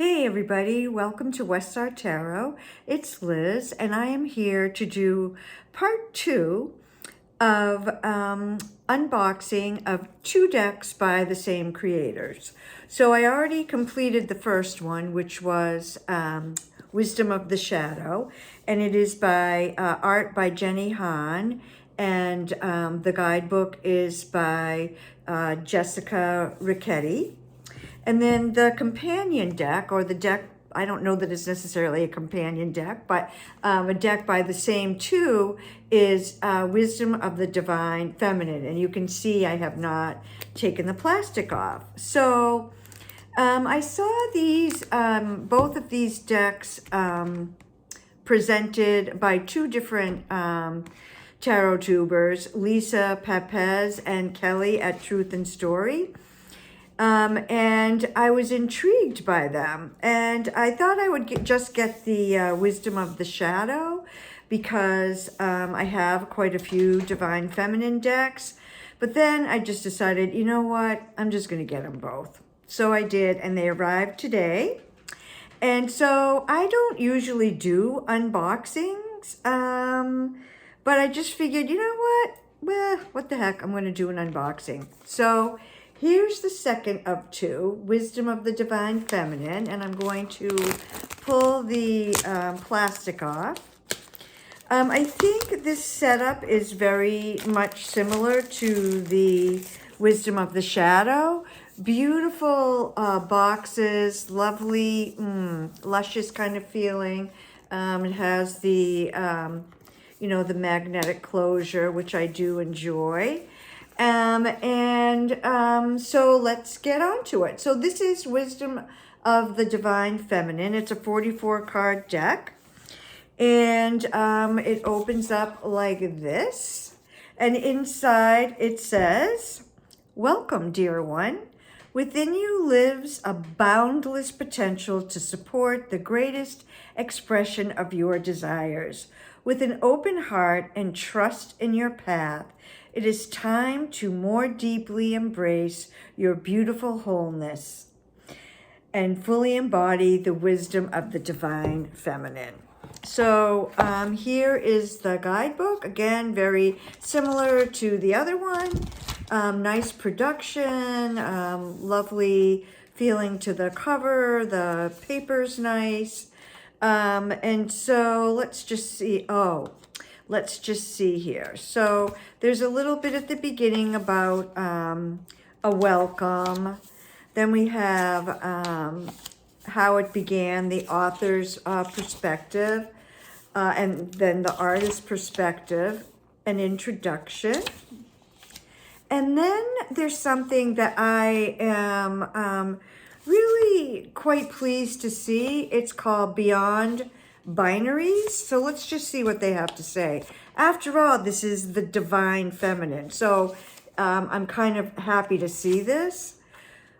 Hey everybody, welcome to Westside Tarot. It's Liz and I am here to do part 2 of unboxing of 2 decks by the same creators. So I already completed the first one, which was Wisdom of the Shadow, and it is by art by Jenny Han, and the guidebook is by Jessica Ricchetti. And then the companion deck, or the deck, I don't know that it's necessarily a companion deck, but a deck by the same two is Wisdom of the Divine Feminine. And you can see I have not taken the plastic off. So I saw these, both of these decks presented by 2 different tarot tubers, Lisa Papez and Kelly at Truth and Story. And I was intrigued by them, and I thought I would just get the Wisdom of the Shadow because I have quite a few Divine Feminine decks, but then I just decided, you know what, I'm just going to get them both. So I did, and they arrived today. And so I don't usually do unboxings, but I just figured, you know what, well, what the heck, I'm going to do an unboxing. So here's the second of 2, Wisdom of the Divine Feminine, and I'm going to pull the plastic off. I think this setup is very much similar to the Wisdom of the Shadow. Beautiful boxes, lovely, luscious kind of feeling. It has the, the magnetic closure, which I do enjoy. So let's get on to it. So this is Wisdom of the Divine Feminine. It's a 44 card deck, and it opens up like this, and inside it says, "Welcome, dear one. Within you lives a boundless potential to support the greatest expression of your desires. With an open heart and trust in your path, it is time to more deeply embrace your beautiful wholeness and fully embody the wisdom of the Divine Feminine." So here is the guidebook. Again, very similar to the other one. Nice production, lovely feeling to the cover. The paper's nice. And so let's just see. Let's just see here. So there's a little bit at the beginning about a welcome. Then we have how it began, the author's perspective, and then the artist's perspective, an introduction. And then there's something that I am really quite pleased to see. It's called Beyond Binaries. So let's just see what they have to say. After all, this is the Divine Feminine. So I'm kind of happy to see this.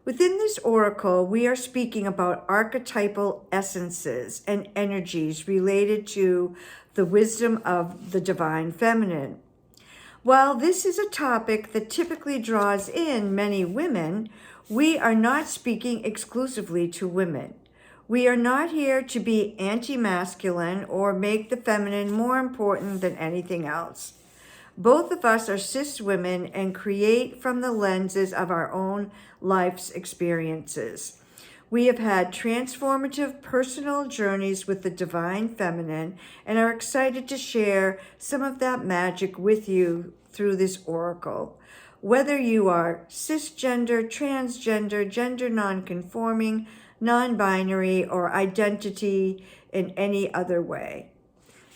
Within this oracle, we are speaking about archetypal essences and energies related to the wisdom of the Divine Feminine. While this is a topic that typically draws in many women, we are not speaking exclusively to women. We are not here to be anti-masculine or make the feminine more important than anything else. Both of us are cis women and create from the lenses of our own life's experiences. We have had transformative personal journeys with the Divine Feminine and are excited to share some of that magic with you through this oracle. Whether you are cisgender, transgender, gender nonconforming, non-binary, or identity in any other way.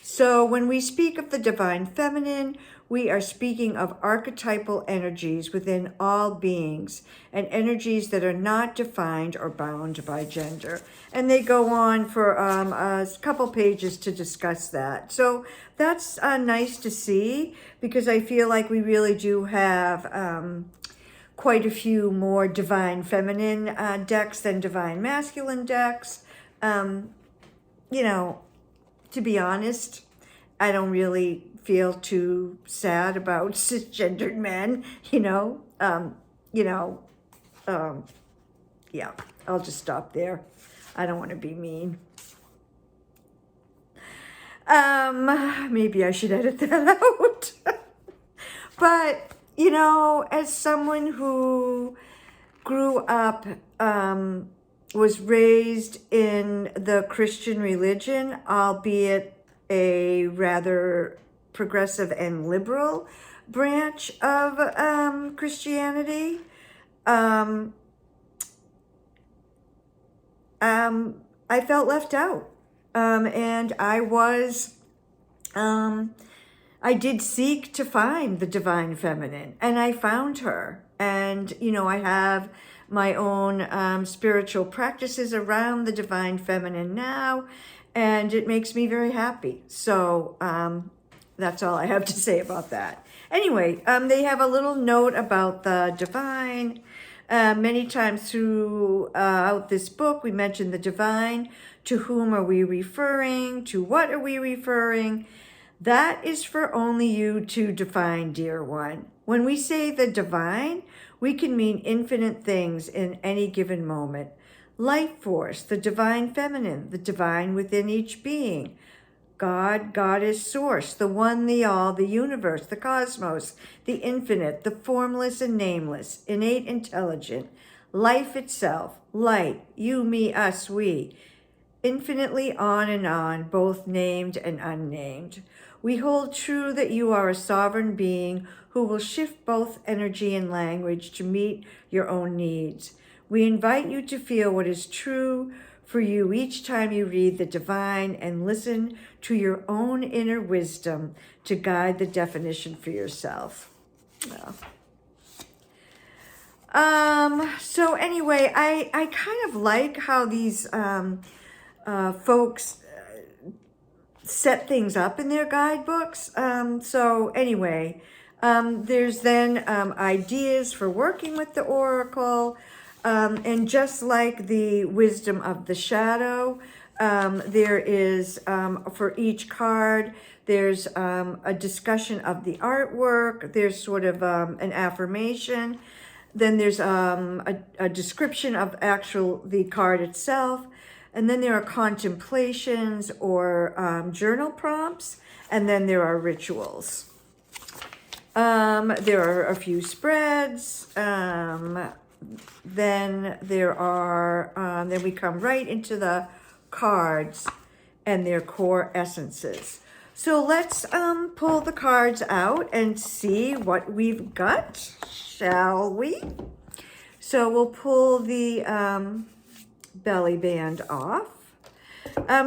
So when we speak of the Divine Feminine, we are speaking of archetypal energies within all beings and energies that are not defined or bound by gender. And they go on for a couple pages to discuss that. So that's nice to see, because I feel like we really do have quite a few more Divine Feminine decks than Divine Masculine decks. To be honest, I don't really feel too sad about cisgendered men, yeah, I'll just stop there. I don't want to be mean. Maybe I should edit that out. But, you know, as someone who grew up, was raised in the Christian religion, albeit a rather progressive and liberal branch of Christianity, I felt left out. And I did seek to find the divine feminine, and I found her. And, you know, I have my own spiritual practices around the divine feminine now, and it makes me very happy. So that's all I have to say about that. Anyway, they have a little note about the divine. Many times throughout this book, we mention the divine. To whom are we referring? To what are we referring? That is for only you to define, dear one. When we say the divine, we can mean infinite things in any given moment. Life force, the divine feminine, the divine within each being. God, Goddess, Source, the one, the all, the universe, the cosmos, the infinite, the formless and nameless, innate intelligent, life itself, light, you, me, us, we, infinitely on, both named and unnamed. We hold true that you are a sovereign being who will shift both energy and language to meet your own needs. We invite you to feel what is true for you each time you read the divine and listen to your own inner wisdom to guide the definition for yourself. So anyway, I kind of like how these folks set things up in their guidebooks. So anyway, there's then ideas for working with the oracle. And just like the wisdom of the shadow, there is, for each card, there's a discussion of the artwork. There's sort of an affirmation. Then there's a description of the card itself. And then there are contemplations or journal prompts. And then there are rituals. There are a few spreads. Then then we come right into the cards and their core essences. So let's pull the cards out and see what we've got, shall we? So we'll pull the belly band off.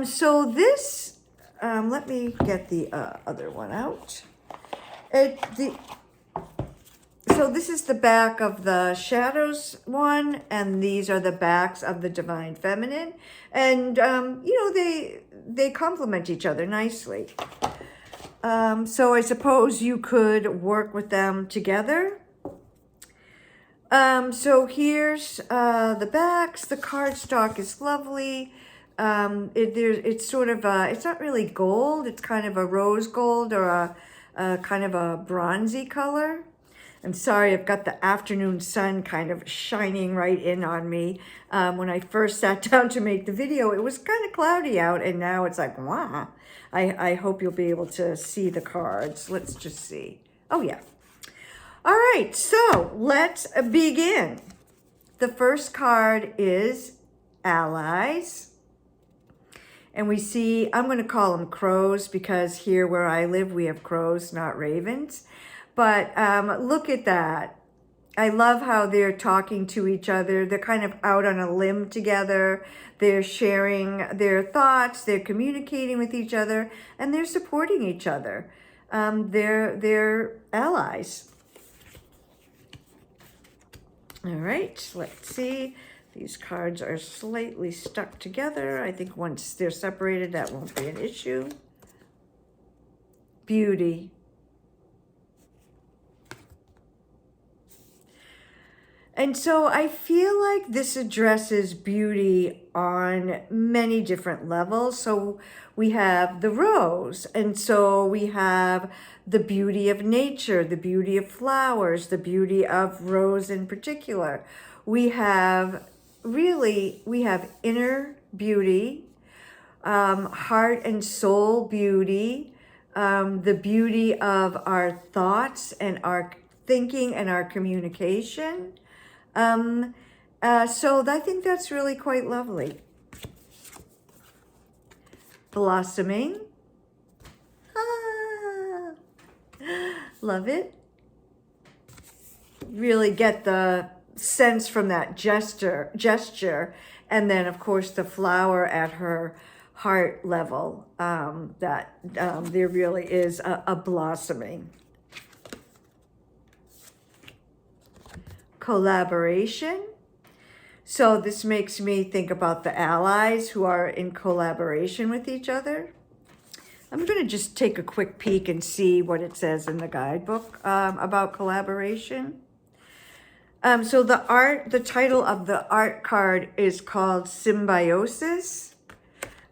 So this, let me get the other one out. So this is the back of the shadows one, and these are the backs of the divine feminine. And, you know, they complement each other nicely. So I suppose you could work with them together. So here's the backs. The cardstock is lovely. It's sort of, it's not really gold. It's kind of a rose gold or a kind of a bronzy color. I'm sorry, I've got the afternoon sun kind of shining right in on me. When I first sat down to make the video, it was kind of cloudy out, and now it's like, wow. I hope you'll be able to see the cards. Let's just see. Oh, yeah. All right, so let's begin. The first card is Allies. And we see, I'm going to call them crows because here where I live, we have crows, not ravens. But look at that. I love how they're talking to each other. They're kind of out on a limb together. They're sharing their thoughts. They're communicating with each other. And they're supporting each other. They're allies. All right, let's see. These cards are slightly stuck together. I think once they're separated, that won't be an issue. Beauty. And so I feel like this addresses beauty on many different levels. So we have the rose, and so we have the beauty of nature, the beauty of flowers, the beauty of rose in particular. We have inner beauty, heart and soul beauty, the beauty of our thoughts and our thinking and our communication. So I think that's really quite lovely. Blossoming. Ah, love it. Really get the sense from that gesture, and then of course the flower at her heart level, that there really is a blossoming. Collaboration. So this makes me think about the allies who are in collaboration with each other. I'm going to just take a quick peek and see what it says in the guidebook about collaboration. So the title of the art card is called Symbiosis.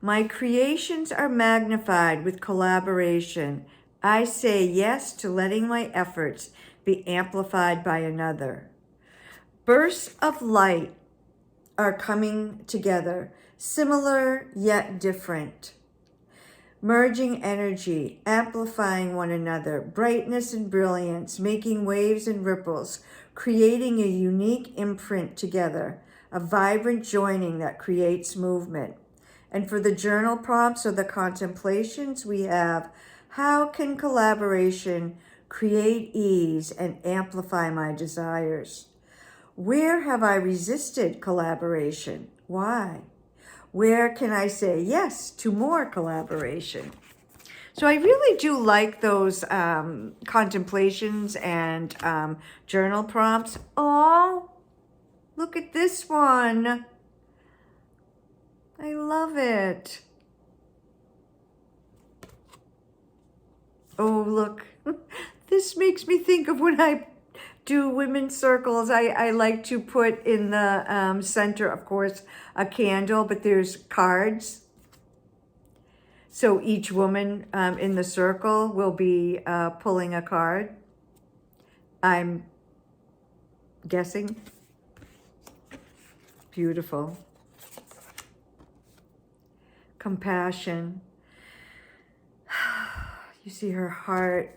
My creations are magnified with collaboration. I say yes to letting my efforts be amplified by another. Bursts of light are coming together, similar yet different. Merging energy, amplifying one another, brightness and brilliance, making waves and ripples, creating a unique imprint together, a vibrant joining that creates movement. And for the journal prompts or the contemplations, we have, how can collaboration create ease and amplify my desires? Where have I resisted collaboration? Why? Where can I say yes to more collaboration? So I really do like those contemplations and journal prompts. Oh, look at this one. I love it. Oh, look. This makes me think of when I do women's circles. I like to put in the center, of course, a candle, but there's cards. So each woman in the circle will be pulling a card. I'm guessing. Beautiful. Compassion. You see her heart.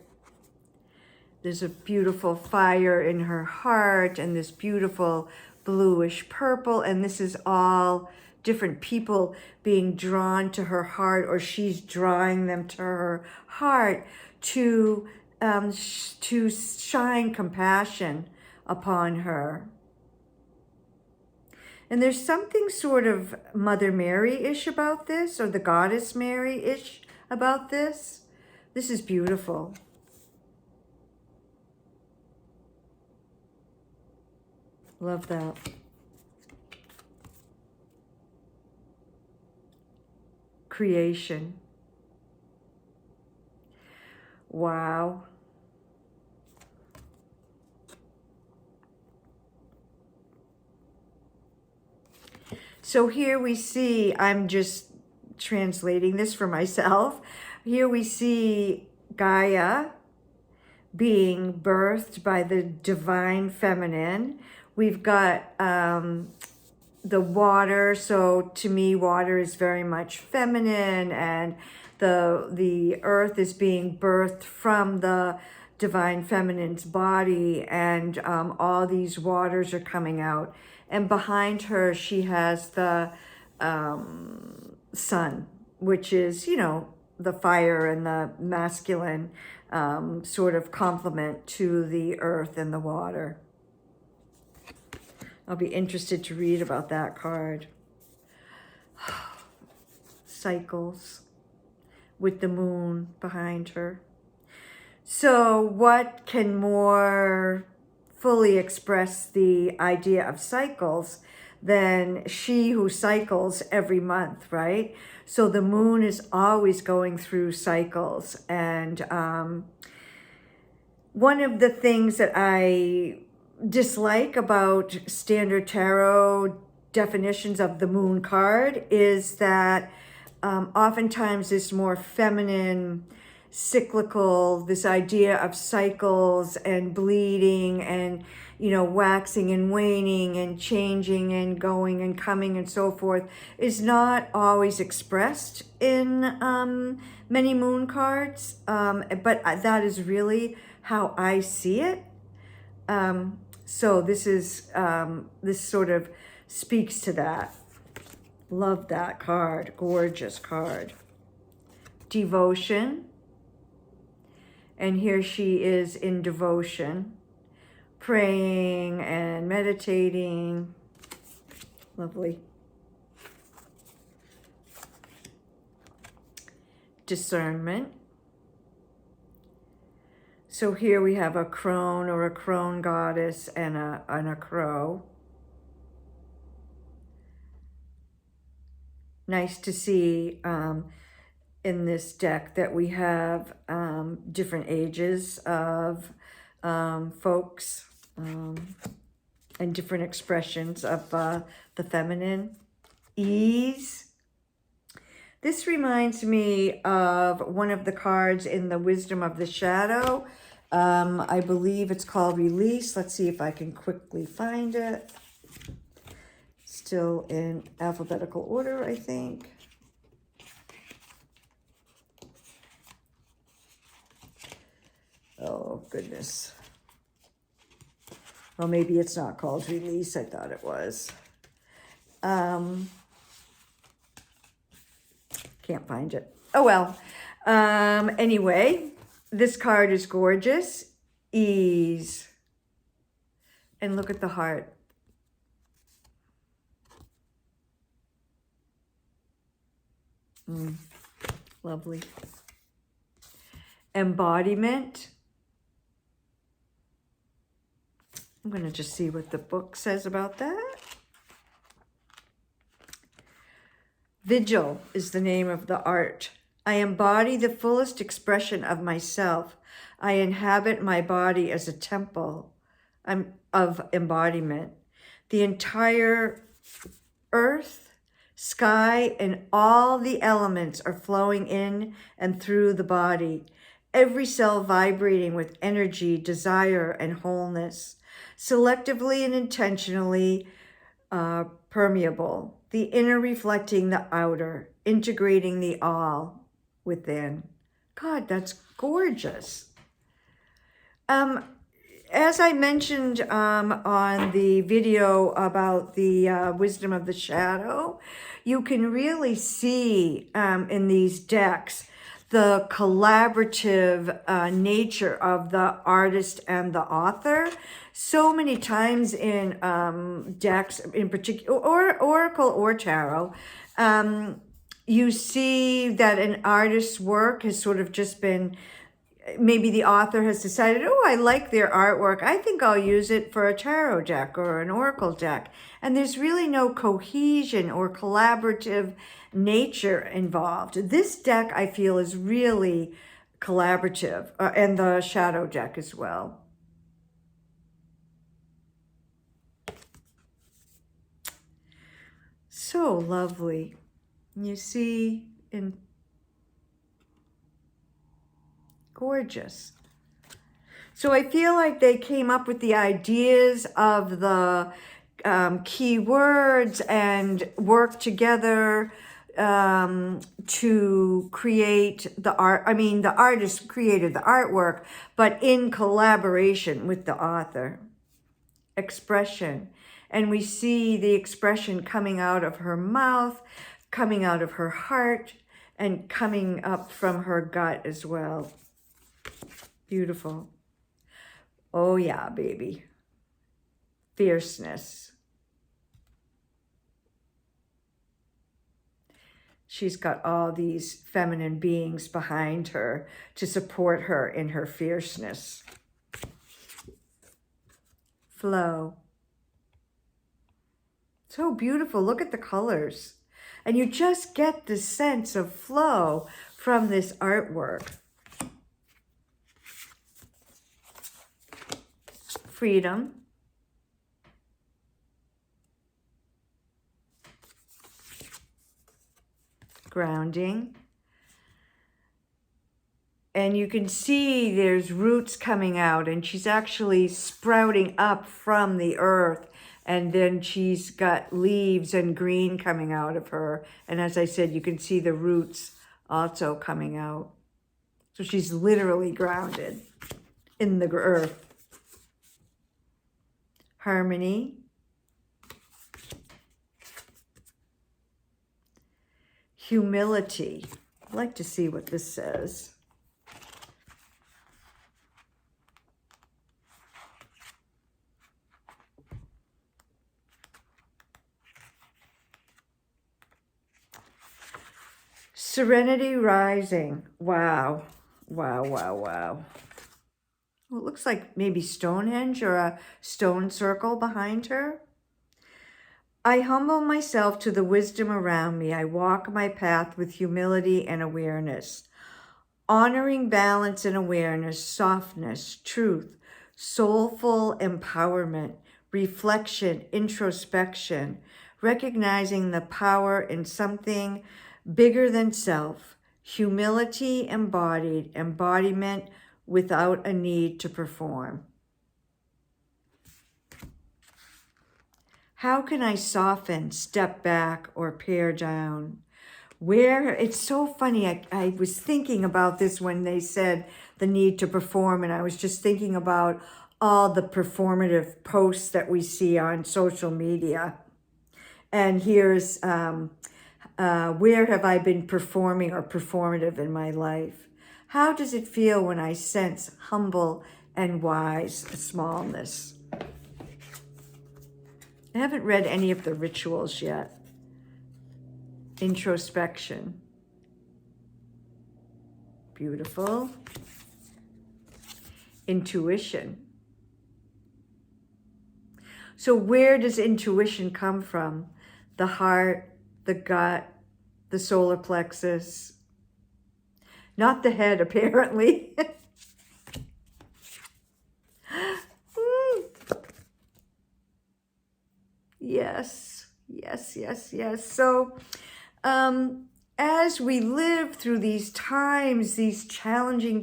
There's a beautiful fire in her heart and this beautiful bluish purple. And this is all different people being drawn to her heart, or she's drawing them to her heart to shine compassion upon her. And there's something sort of Mother Mary-ish about this, or the Goddess Mary-ish about this. This is beautiful. Love that. Creation. Wow. So here we see, I'm just translating this for myself. Here we see Gaia being birthed by the divine feminine. We've got the water. So to me, water is very much feminine, and the earth is being birthed from the divine feminine's body, and all these waters are coming out. And behind her, she has the sun, which is, you know, the fire and the masculine sort of complement to the earth and the water. I'll be interested to read about that card. Cycles with the moon behind her. So what can more fully express the idea of cycles than she who cycles every month, right? So the moon is always going through cycles. And one of the things that I dislike about standard tarot definitions of the moon card is that oftentimes this more feminine cyclical, this idea of cycles and bleeding and, you know, waxing and waning and changing and going and coming and so forth is not always expressed in many moon cards, but that is really how I see it. So this is, this sort of speaks to that. Love that card, gorgeous card. Devotion. And here she is in devotion, praying and meditating. Lovely. Discernment. So here we have a crone or a crone goddess and a crow. Nice to see in this deck that we have different ages of folks and different expressions of the feminine. Ease. This reminds me of one of the cards in the Wisdom of the Shadow. I believe it's called Release. Let's see if I can quickly find it. Still in alphabetical order, I think. Oh, goodness. Well, maybe it's not called Release. I thought it was. Can't find it. Oh, well. Anyway, this card is gorgeous. Ease. And look at the heart. Lovely. Embodiment. I'm going to just see what the book says about that. Vigil is the name of the art. I embody the fullest expression of myself. I inhabit my body as a temple of embodiment. The entire earth, sky, and all the elements are flowing in and through the body. Every cell vibrating with energy, desire, and wholeness. Selectively and intentionally permeable. The inner reflecting the outer, integrating the all within. God, that's gorgeous. As I mentioned on the video about the Wisdom of the Shadow, you can really see in these decks the collaborative nature of the artist and the author. So many times in decks, in particular, or Oracle or Tarot, you see that an artist's work has sort of just been, maybe the author has decided, oh, I like their artwork. I think I'll use it for a tarot deck or an oracle deck. And there's really no cohesion or collaborative nature involved. This deck, I feel, is really collaborative, and the shadow deck as well. So lovely. You see, in gorgeous. So I feel like they came up with the ideas of the key words and worked together to create the art. I mean, the artist created the artwork, but in collaboration with the author. Expression. And we see the expression coming out of her mouth, coming out of her heart, and coming up from her gut as well. Beautiful. Oh yeah, baby. Fierceness. She's got all these feminine beings behind her to support her in her fierceness. Flow. So beautiful. Look at the colors. And you just get this sense of flow from this artwork. Freedom. Grounding. And you can see there's roots coming out, and she's actually sprouting up from the earth. And then she's got leaves and green coming out of her. And as I said, you can see the roots also coming out. So she's literally grounded in the earth. Harmony. Humility. I'd like to see what this says. Serenity rising. Wow. Wow, wow, wow. Well, it looks like maybe Stonehenge or a stone circle behind her. I humble myself to the wisdom around me. I walk my path with humility and awareness, honoring balance and awareness, softness, truth, soulful empowerment, reflection, introspection, recognizing the power in something bigger than self, humility embodied, embodiment without a need to perform. How can I soften, step back, or pare down? Where, it's so funny, I was thinking about this when they said the need to perform, and I was just thinking about all the performative posts that we see on social media. And here's, where have I been performing or performative in my life? How does it feel when I sense humble and wise smallness? I haven't read any of the rituals yet. Introspection. Beautiful. Intuition. So where does intuition come from? The heart, the gut, the solar plexus. Not the head, apparently. Yes, yes, yes, yes. So as we live through these times, these challenging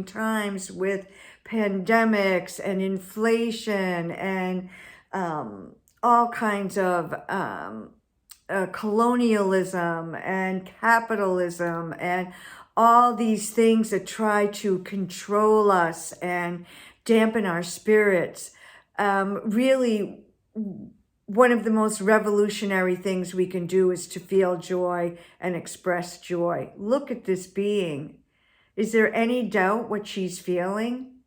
times with pandemics and inflation and all kinds of colonialism and capitalism and all these things that try to control us and dampen our spirits, really, one of the most revolutionary things we can do is to feel joy and express joy. Look at this being. Is there any doubt what she's feeling?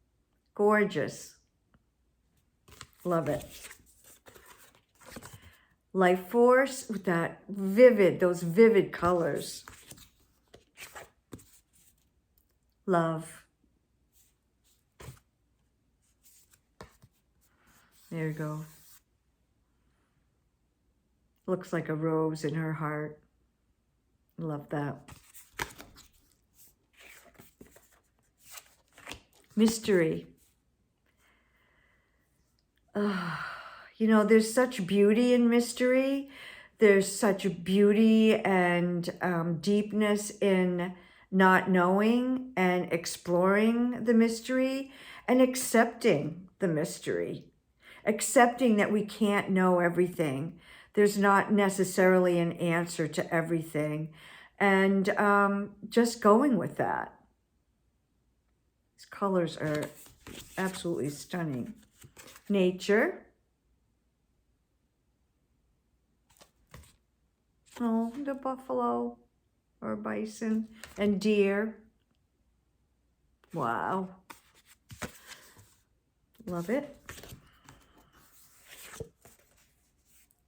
Gorgeous. Love it. Life force with that vivid, those vivid colors. Love. There you go. Looks like a rose in her heart. Love that. Mystery. You know, there's such beauty in mystery. There's such beauty and deepness in not knowing and exploring the mystery and accepting the mystery. Accepting that we can't know everything. There's not necessarily an answer to everything. And just going with that. These colors are absolutely stunning. Nature. Oh, the buffalo or bison and deer. Wow. Love it.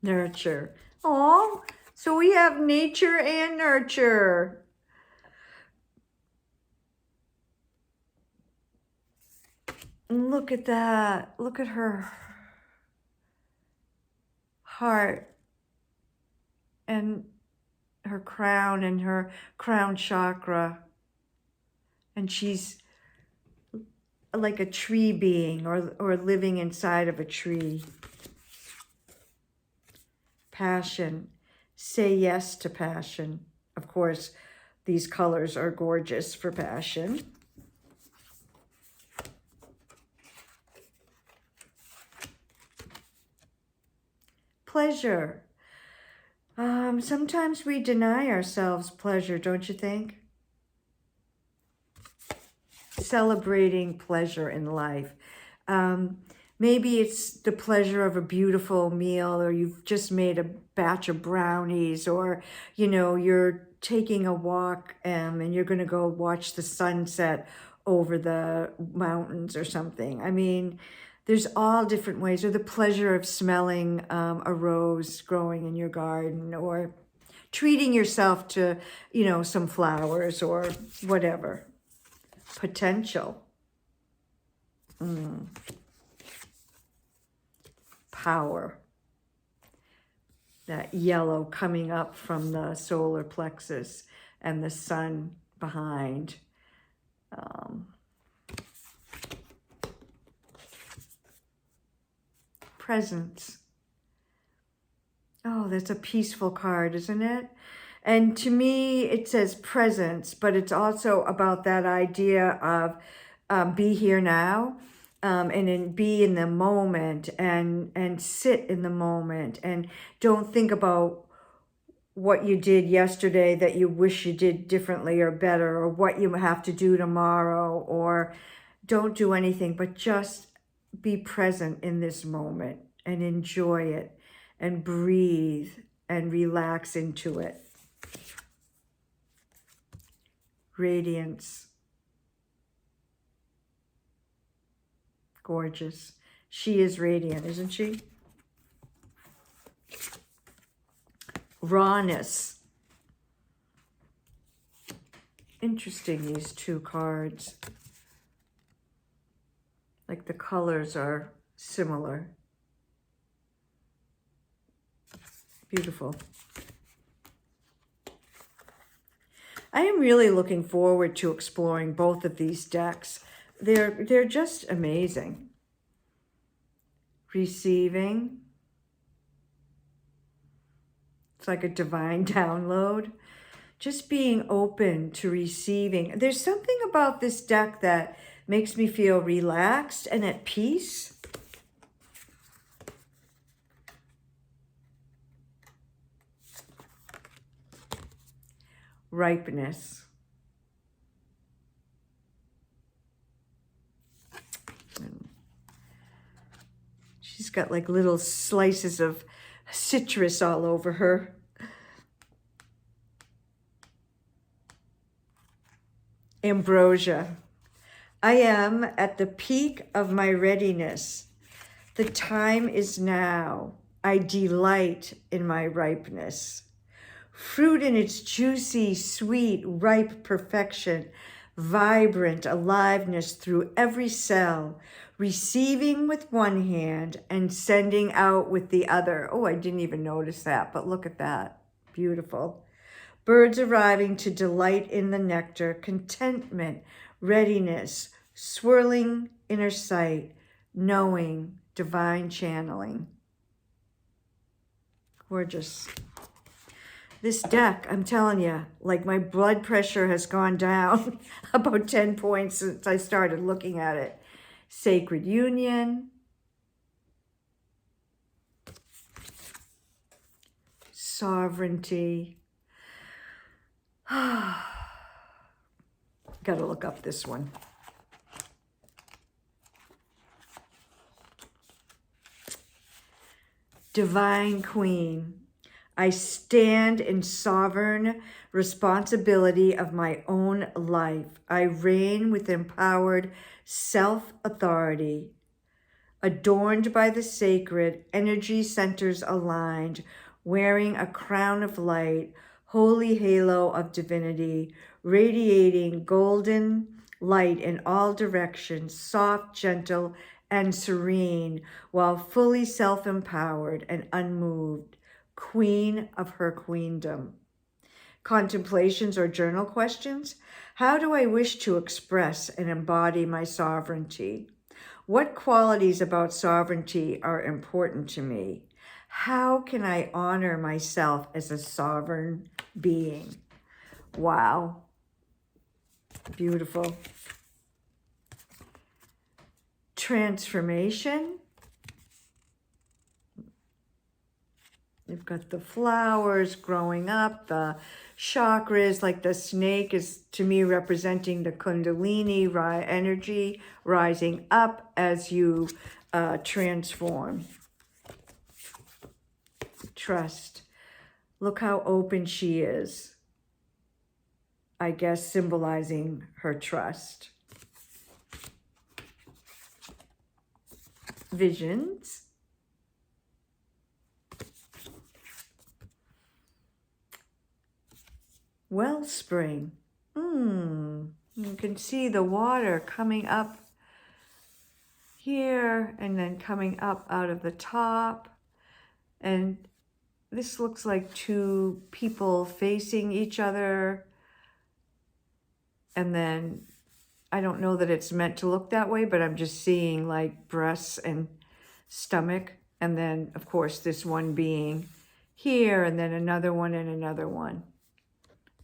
Nurture. Oh, so we have nature and nurture. Look at that. Look at her heart and her crown and her crown chakra. And she's like a tree being or living inside of a tree. Passion. Say yes to passion. Of course, these colors are gorgeous for passion. pleasure. Sometimes we deny ourselves pleasure, don't you think? Celebrating pleasure in life. Maybe it's the pleasure of a beautiful meal, or you've just made a batch of brownies, or, you know, you're taking a walk and you're going to go watch the sunset over the mountains or something. I mean, there's all different ways, or the pleasure of smelling a rose growing in your garden, or treating yourself to, you know, some flowers or whatever. Potential. Power. That yellow coming up from the solar plexus and the sun behind. Presence. Oh, that's a peaceful card, isn't it? And to me, it says presence, but it's also about that idea of be here now, and be in the moment, and sit in the moment, and don't think about what you did yesterday that you wish you did differently or better, or what you have to do tomorrow, or don't do anything, but just be present in this moment and enjoy it and breathe and relax into it. Radiance. Gorgeous. She is radiant, isn't she? Rawness. Interesting, these two cards. Like the colors are similar. Beautiful. I am really looking forward to exploring both of these decks. They're just amazing. Receiving. It's like a divine download. Just being open to receiving. There's something about this deck that makes me feel relaxed and at peace. Ripeness. She's got like little slices of citrus all over her. Ambrosia. I am at the peak of my readiness. The time is now. I delight in my ripeness. Fruit in its juicy, sweet, ripe perfection, vibrant aliveness through every cell, receiving with one hand and sending out with the other. Oh, I didn't even notice that, but look at that. Beautiful. Birds arriving to delight in the nectar, contentment, readiness, swirling inner sight, knowing, divine channeling. Gorgeous. This deck, I'm telling you, like my blood pressure has gone down about 10 points since I started looking at it. Sacred union. Sovereignty. Got to look up this one. Divine Queen. I stand in sovereign responsibility of my own life. I reign with empowered self-authority. Adorned by the sacred, energy centers aligned, wearing a crown of light, holy halo of divinity, radiating golden light in all directions, soft, gentle, and serene, while fully self-empowered and unmoved. Queen of her queendom. Contemplations or journal questions. How do I wish to express and embody my sovereignty? What qualities about sovereignty are important to me? How can I honor myself as a sovereign being? Wow. Beautiful. Transformation. You've got the flowers growing up, the chakras, like the snake is to me representing the Kundalini energy rising up as you transform. Trust. Look how open she is. I guess symbolizing her trust. Visions. Wellspring. You can see the water coming up here and then coming up out of the top. And this looks like two people facing each other. And then I don't know that it's meant to look that way, but I'm just seeing like breasts and stomach. And then, of course, this one being here, and then another one and another one.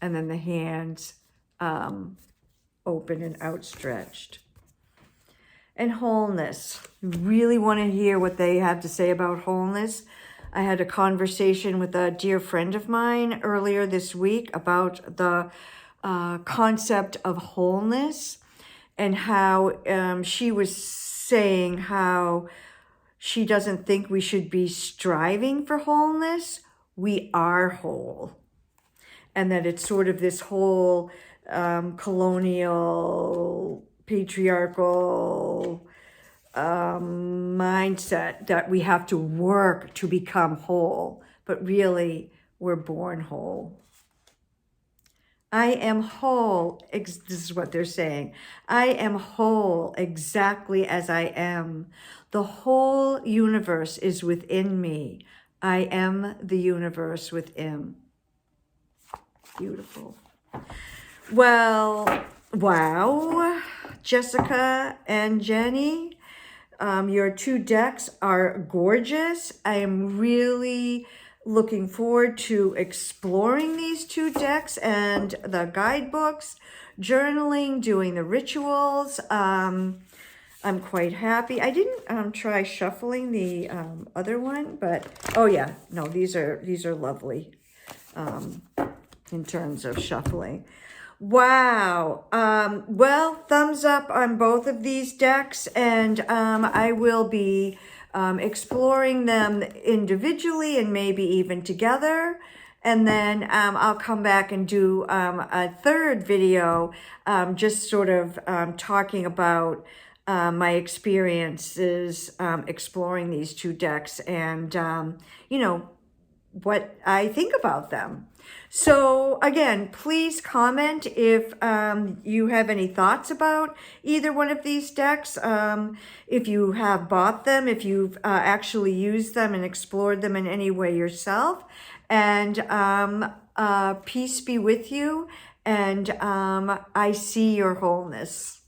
And then the hands open and outstretched. And wholeness. Really want to hear what they have to say about wholeness. I had a conversation with a dear friend of mine earlier this week about the concept of wholeness, and how she was saying how she doesn't think we should be striving for wholeness. We are whole. And that it's sort of this whole colonial, patriarchal mindset that we have to work to become whole. But really, we're born whole. I am whole. This is what they're saying. I am whole exactly as I am. The whole universe is within me. I am the universe within. Beautiful. Well, wow. Jessica and Jenny, your two decks are gorgeous. I am really looking forward to exploring these two decks and the guidebooks, journaling, doing the rituals. I'm quite happy. I didn't try shuffling the other one, but oh yeah, no, these are lovely in terms of shuffling. Wow. Well, thumbs up on both of these decks, and I will be exploring them individually and maybe even together. And then I'll come back and do a third video, just sort of talking about my experiences exploring these two decks and, you know, what I think about them. So again, please comment if you have any thoughts about either one of these decks. If you have bought them, if you've actually used them and explored them in any way yourself. And peace be with you. And I see your wholeness.